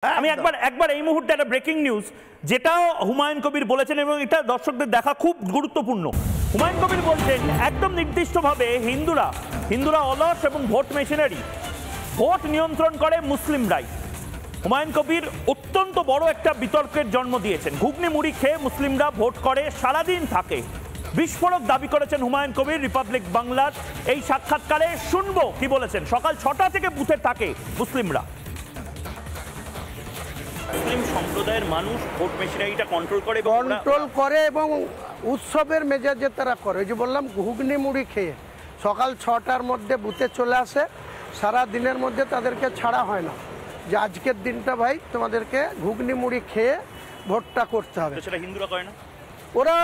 আমি একবার এই মুহূর্তে একটা ব্রেকিং নিউজ যেটা হুমায়ুন কবির বলেছেন এবং এটা দর্শকদের দেখা খুব গুরুত্বপূর্ণ। হুমায়ুন কবির বলছেন একদম নির্দিষ্টভাবে হিন্দুরা অলস এবং ভোট মেশিনারি, ভোট নিয়ন্ত্রণ করে মুসলিমরাই। হুমায়ুন কবির অত্যন্ত বড় একটা বিতর্কের জন্ম দিয়েছেন। ঘুগনি মুড়ি খেয়ে মুসলিমরা ভোট করে সারাদিন থাকে, বিস্ফোরক দাবি করেছেন হুমায়ুন কবির রিপাবলিক বাংলার এই সাক্ষাৎকারে। শুনবো কি বলেছেন। সকাল 6টা থেকে বুথে থাকে মুসলিমরা। মুসলিম সম্প্রদায়ের মানুষ ভোট মেশিনারিটা কন্ট্রোল করে এবং উৎসবের মেজাজে তারা করে। ওই যে বললাম, ঘুগনি মুড়ি খেয়ে সকাল 6টার মধ্যে বুথে চলে আসে, সারা দিনের মধ্যে তাদেরকে ছাড়া হয় না যে আজকের দিনটা ভাই তোমাদেরকে ঘুগনি মুড়ি খেয়ে ভোটটা করতে হবে। সেটা হিন্দুরা করে না। ওরা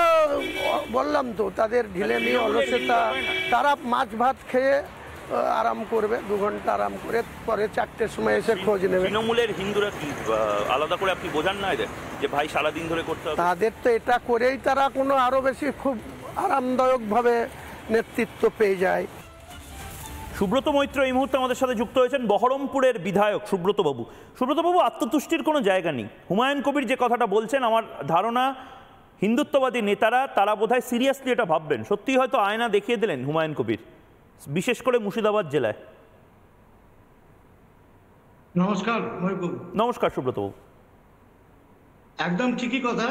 বললাম তো, তাদের ঢিলেমি অলসতা, তারা মাছ ভাত খেয়ে আরাম করবে, 2 ঘন্টা আরাম করে পরে 4টের সময় এসে খোঁজ নেবে। তৃণমূলের হিন্দুরা কি আলাদা করে আপনি বোঝান না এদের যে ভাই সারাদিন ধরে করতে হবে? তাদের তো এটা করেই তারা কোনো আরো বেশি খুব আরামদায়কভাবে নেতৃত্ব পেয়ে যায়। সুব্রত মৈত্র এই মুহূর্তে আমাদের সাথে যুক্ত হয়েছেন, বহরমপুরের বিধায়ক সুব্রতবাবু। সুব্রতবাবু, আত্মতুষ্টির কোনো জায়গা নেই। হুমায়ুন কবির যে কথাটা বলছেন, আমার ধারণা হিন্দুত্ববাদী নেতারা তারা বোধহয় সিরিয়াসলি এটা ভাববেন। সত্যি হয়তো আয়না দেখিয়ে দিলেন হুমায়ুন কবির, বিশেষ করে মুর্শিদাবাদ জেলায়। নমস্কার নমস্কার সুব্রতবাবু। একদম ঠিকই কথা।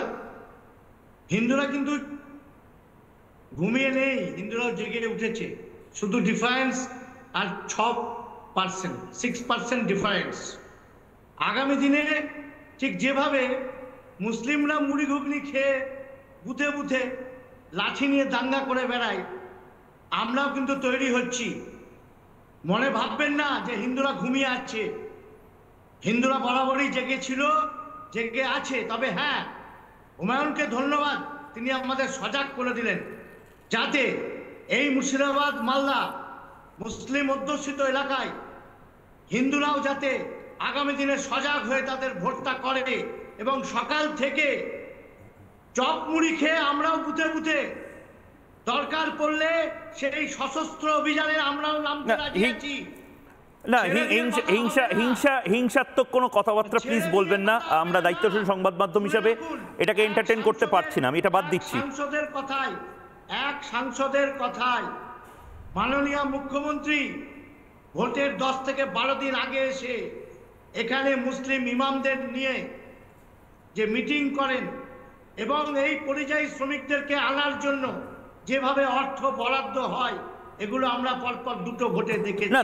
হিন্দুরা কিন্তু ঘুমিয়ে নেই, হিন্দুরাও জেগে উঠেছে। শুধু ডিফারেন্স আর 6% ডিফারেন্স। আগামী দিনে ঠিক যেভাবে মুসলিমরা মুড়ি ঘুগনি খেয়ে বুথে বুথে লাঠি নিয়ে দাঙ্গা করে বেড়ায়, আমরাও কিন্তু তৈরি হচ্ছি। মনে ভাববেন না যে হিন্দুরা ঘুমিয়ে আছে। হিন্দুরা বরাবরই জেগেছিল, জেগে আছে। তবে হ্যাঁ, হুমায়ুনকে ধন্যবাদ, তিনি আমাদের সজাগ করে দিলেন যাতে এই মুর্শিদাবাদ মালদা মুসলিম অধ্যুষিত এলাকায় হিন্দুরাও যাতে আগামী দিনে সজাগ হয়ে তাদের ভোটটা করে। এবং সকাল থেকে চপ মুড়ি খেয়ে আমরাও বুথে বুথে দরকার পড়লে সেই সশস্ত্র অভিযানে আমরাও নামতে রাজি আছি। না, হিংসাত্মক কোনো কথাবার্তা প্লিজ বলবেন না। আমরা দায়িত্বশীল সংবাদ মাধ্যম হিসাবে এটাকে এন্টারটেইন করতে পারছি না, আমি এটা বাদ দিচ্ছি। সাংসদের কথায় মাননীয় মুখ্যমন্ত্রী ভোটের 10 থেকে 12 দিন আগে এসে এখানে মুসলিম ইমামদের নিয়ে যে মিটিং করেন এবং এই পরিযায়ী শ্রমিকদেরকে আনার জন্য যেভাবে অর্থ বরাদ্দ হয়, এগুলো আমরা পরপর 2টো ভোটে দেখেছি। না,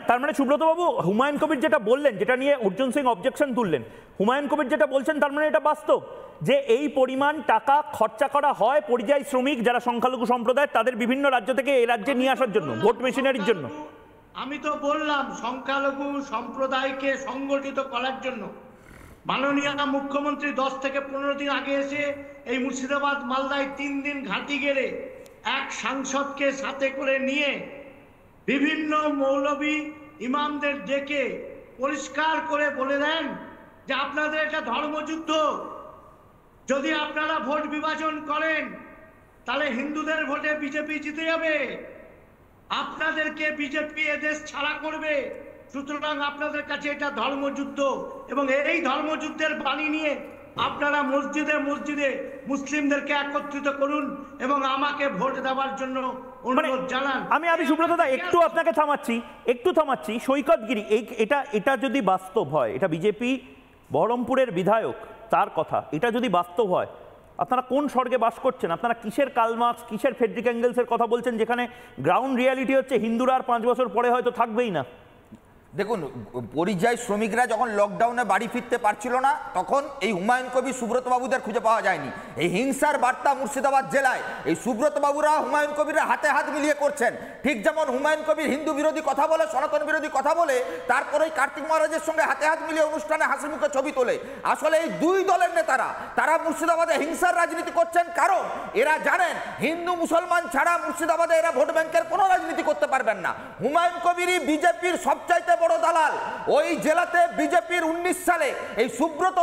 তার মানে সুব্রতবাবু, হুমায়ুন কবির যেটা বললেন, যেটা নিয়ে অর্জুন সিং অবজেকশন তুললেন, হুমায়ুন কবির যেটা বলছেন তার মানে এটা বাস্তব যে এই পরিমাণ টাকা খরচা করা হয় পরিযায়ী শ্রমিক যারা সংখ্যালঘু সম্প্রদায় তাদের বিভিন্ন রাজ্য থেকে এই রাজ্যে নিয়ে আসার জন্য, ভোট মেশিনারির জন্য। আমি তো বললাম সংখ্যালঘু সম্প্রদায়কে সংগঠিত করার জন্য মাননীয় মুখ্যমন্ত্রী 10 থেকে 15 দিন আগে এসে এই মুর্শিদাবাদ মালদায় 3 দিন ঘাঁটি গেড়ে এক সাংসদকে সাথে করে নিয়ে বিভিন্ন মৌলবী ইমামদের ডেকে পরিষ্কার করে বলে দেন যে আপনাদের এটা ধর্মযুদ্ধ। যদি আপনারা ভোট বিভাজন করেন তাহলে হিন্দুদের ভোটে বিজেপি জিতে যাবে, আপনাদেরকে বিজেপি এদেশ ছাড়া করবে। সুতরাং আপনাদের কাছে এটা ধর্মযুদ্ধ এবং এই ধর্মযুদ্ধের বাণী নিয়ে আপনারা মসজিদে মসজিদে মুসলিমদেরকে একত্রিত করুন এবং আমাকে ভোট দেওয়ার জন্য অনুরোধ জানান। আমি সুব্রতদা একটু থামাচ্ছি। সৈকতগিরি, এটা যদি বাস্তব হয়, এটা বিজেপি বহরমপুরের বিধায়ক তার কথা, এটা যদি বাস্তব হয়, আপনারা কোন স্বর্গে বাস করছেন? আপনারা কিসের কার্ল মার্কস, কিসের ফ্রেডরিক এঙ্গেলসের কথা বলছেন, যেখানে গ্রাউন্ড রিয়ালিটি হচ্ছে হিন্দুরা আর 5 বছর পরে হয়তো থাকবেই না। দেখুন, পরিযায়ী শ্রমিকরা যখন লকডাউনে বাড়ি ফিরতে পারছিল না, তখন এই হুমায়ুন কবির সুব্রত বাবুদের খুঁজে পাওয়া যায়নি। এই হিংসার বার্তা মুর্শিদাবাদ জেলায় এই সুব্রত বাবুরা হুমায়ুন কবিরের হাতে হাত মিলিয়ে করছেন। ঠিক যেমন হুমায়ুন কবির হিন্দু বিরোধী কথা বলে, সনাতন বিরোধী কথা বলে, তারপরেই কার্তিক মহারাজের সঙ্গে হাতে হাত মিলিয়ে অনুষ্ঠানে হাসি মুখে ছবি তোলে। আসলে এই 2 দলের নেতারা তারা মুর্শিদাবাদে হিংসার রাজনীতি করছেন, কারণ এরা জানেন হিন্দু মুসলমান ছাড়া মুর্শিদাবাদে এরা ভোট ব্যাংকের কোনো রাজনীতি করতে পারবেন না। হুমায়ুন কবিরই বিজেপির সবচাইতে বড় দালাল। ওই জেলাতে বিজেপির 19 সালে এই সুব্রত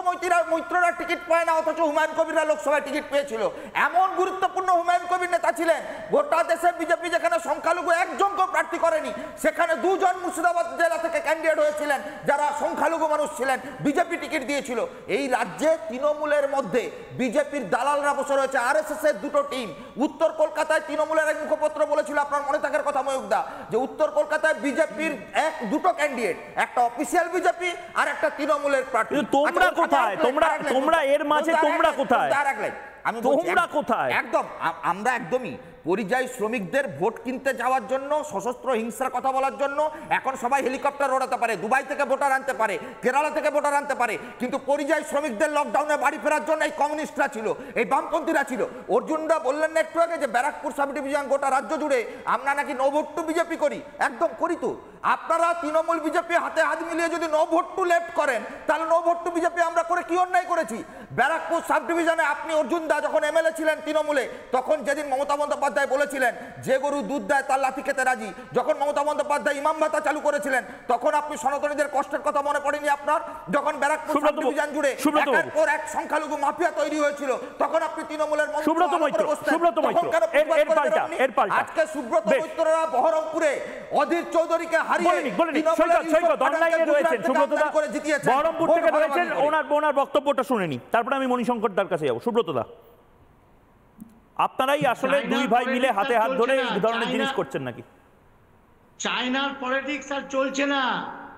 মৈত্ররা টিকিট পায় না, অথচ হুমায়ুন কবিররা লোকসভায় টিকিট পেয়েছিল। এমন গুরুত্বপূর্ণ হুমায়ুন কবির নেতা ছিলেন। গোটা দেশে বিজেপি যেখানে সংখ্যালঘু একজনকে প্রার্থী করেনি, সেখানে 2 জন মুর্শিদাবাদ জেলা থেকে ক্যান্ডিডেট হয়েছিলেন যারা সংখ্যালঘু মানুষ ছিলেন, বিজেপি টিকিট দিয়েছিল। এই রাজ্যে তৃণমূলের মধ্যে বিজেপির দালালরা বসে রয়েছে, আরএসএস এর 2টো টিম। উত্তর কলকাতায় তৃণমূলের এক মুখপত্র বলেছিল, আপনার মনে থাকার কথা ময়ূকদা, যে উত্তর কলকাতায় বিজেপির 2টো ক্যান্ডিডেট, একটা অফিসিয়াল বিজেপি আর একটা তৃণমূলের প্রার্থী। তোমরা কোথায়? তোমরা এর মাঝে তোমরা কোথায়? আমি তোমরা কোথায়? একদম আমরা একদমই পরিযায়ী শ্রমিকদের ভোট কিনতে যাওয়ার জন্য, সশস্ত্র হিংসার কথা বলার জন্য এখন সবাই হেলিকপ্টার ওড়াতে পারে, দুবাই থেকে ভোটার আনতে পারে, কেরালা থেকে ভোটার আনতে পারে, কিন্তু পরিযায়ী শ্রমিকদের লকডাউনে বাড়ি ফেরার জন্য এই কমিউনিস্টরা ছিল, এই বামপন্থীরা ছিল। অর্জুনদা বললেন না একটু আগে যে ব্যারাকপুর সাব ডিভিশন গোটা রাজ্য জুড়ে আমরা নাকি নো ভোট টু বিজেপি করি। একদম করি তো। আপনারা তৃণমূল বিজেপি হাতে হাত মিলিয়ে যদি নো ভোট টু লেফট করেন, তাহলে নো ভোট টু বিজেপি আমরা করে কি অন্যায় করেছি? ব্যারাকপুর সাব ডিভিশনে আপনি অর্জুনদা যখন এমএলএ ছিলেন তৃণমূলে, তখন যেদিন মমতা বন্দ্যোপাধ্যায় বলেছিলেন যে গরু দুধ দেয় তার লাথি খেতে রাজি, যখন মমতা বন্দ্যোপাধ্যায় ইমাম ভাতা চালু করেছিলেন, তখন আপনি সনাতনীদের কষ্টের কথা মনে পড়েনি আপনার? যখন ব্যারাকপুর সাব ডিভিশন জুড়ে একের পর এক সংখ্যালঘু মাফিয়া তৈরি হয়েছিল, তখন আপনি তৃণমূলের আজকে সুব্রত মৈত্ররা বহরমপুরে অধীর চৌধুরীকে হারিয়ে বহরমপুর থেকে রয়েছেন, ওনার বক্তব্যটা শুনেনি, তারপরে আমি মণিশঙ্কর দার কাছে যাবো। সুব্রত দা, আপনারাই আসলে দুই ভাই মিলে হাতে হাত ধরে এই ধরনের জিনিস করছেন নাকি? চায়নার পলিটিক্স আর চলছে না।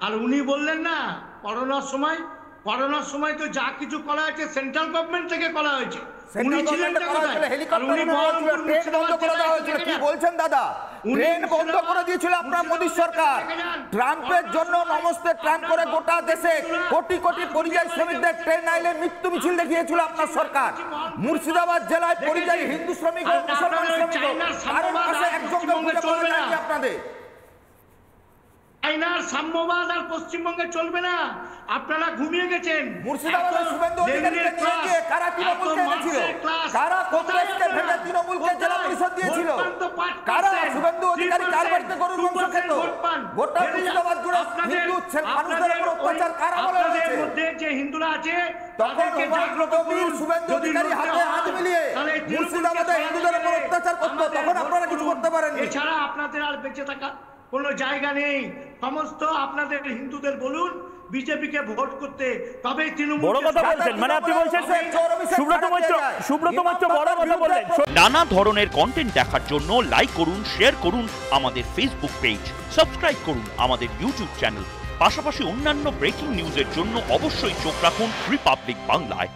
আর উনি বললেন না করোনার সময় তো যা কিছু করা হয়েছে সেন্ট্রাল গভর্নমেন্ট থেকে করা হয়েছে। ট্রাম্পের জন্য নমস্তে ট্রাম্প করে গোটা দেশে কোটি কোটি পরিযায়ী শ্রমিকদের ট্রেন আইলে মৃত্যু মিছিল দেখিয়েছিল আপনার সরকার। মুর্শিদাবাদ জেলায় পরিযায়ী হিন্দু শ্রমিক ও মুসলমান শ্রমিক কারোর কাছে একজনকে খুঁজে পাওয়া যায়নি আপনাদের। চায়নার সাম্যবাদ আর পশ্চিমবঙ্গে চলবে না, আপনারা ঘুমিয়ে গেছেন। মুর্শিদাবাদের শুভেন্দু অধিকারীকে নিয়ে গিয়ে কারা তৃণমূলকে এনেছিল? কারা কংগ্রেসকে ভেবে তৃণমূলকে জেলা পরিষদ দিয়েছিল? কারা শুভেন্দু অধিকারী কার বাড়িতে গরুর মাংস খেত? গোটা মুর্শিদাবাদ জুড়ে হিন্দু মানুষদের উপর অত্যাচার কারা বলে রয়েছে? মধ্যে যে হিন্দুরা আছে তখন শুভেন্দু অধিকারী হাতে হাত মিলিয়ে মুর্শিদাবাদে হিন্দুদের উপর অত্যাচার করতো, তখন আপনারা কিছু করতে পারেননি। এছাড়া আপনাদের আর বেঁচে থাকা কোনো জায়গা নেই। সমস্ত আপনাদের হিন্দুদের বলুন বিজেপিকে ভোট করতে, তবেই তৃণমূল। বড় কথা বলছেন, মানে আপনি বলছেন সুব্রত মৈত্র বড় কথা বললেন। নানা ধরনের কন্টেন্ট দেখার জন্য লাইক করুন, শেয়ার করুন আমাদের ফেসবুক পেজ, সাবস্ক্রাইব করুন আমাদের ইউটিউব চ্যানেল। পাশাপাশি অন্যান্য ব্রেকিং নিউজের জন্য অবশ্যই চোখ রাখুন রিপাবলিক বাংলায়।